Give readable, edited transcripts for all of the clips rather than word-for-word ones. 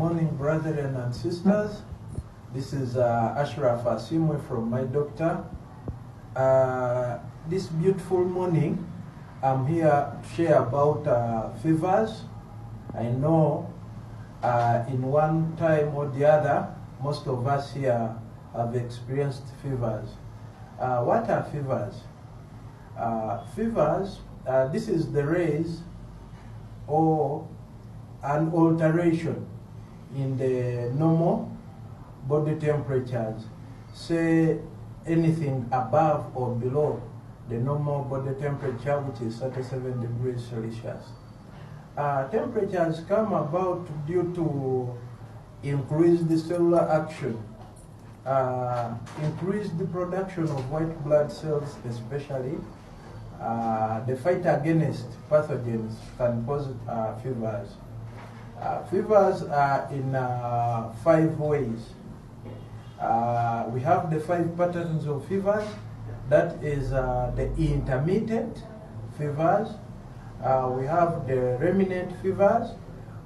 morning, brethren and sisters. This is Ashraf Asimwe from My Doctor. This beautiful morning, I'm here to share about fevers. I know in one time or the other, most of us here have experienced fevers. What are fevers? Fevers, this is the rise or an alteration in the normal body temperatures, say anything above or below the normal body temperature, which is 37 degrees Celsius. Temperatures come about due to increased cellular action, increased production of white blood cells especially. The fight against pathogens can cause fevers. Fevers are in 5 ways. We have the 5 patterns of fevers. That is the intermittent fevers. We have the remnant fevers.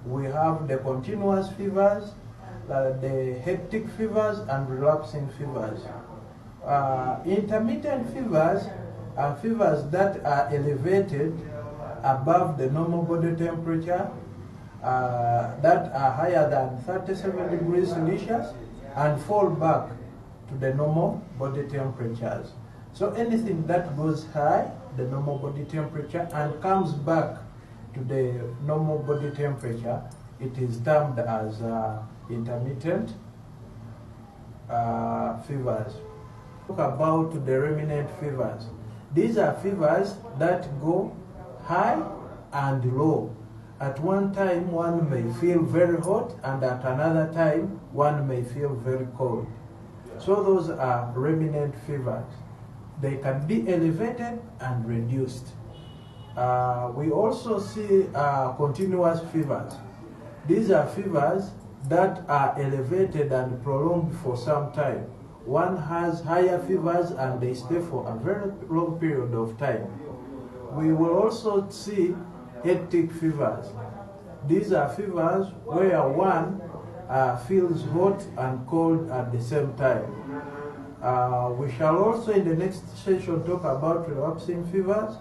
We have the continuous fevers, the hectic fevers, and relapsing fevers. Intermittent fevers are fevers that are elevated above the normal body temperature, that are higher than 37 degrees Celsius and fall back to the normal body temperatures. So anything that goes high, the normal body temperature, and comes back to the normal body temperature, it is termed as intermittent fevers. Talk about the remnant fevers. These are fevers that go high and low. At one time, one may feel very hot, and at another time, one may feel very cold. So those are remnant fevers. They can be elevated and reduced. We also see continuous fevers. These are fevers that are elevated and prolonged for some time. One has higher fevers and they stay for a very long period of time. We will also see hectic fevers. These are fevers where one feels hot and cold at the same time. We shall also in the next session talk about relapsing fevers.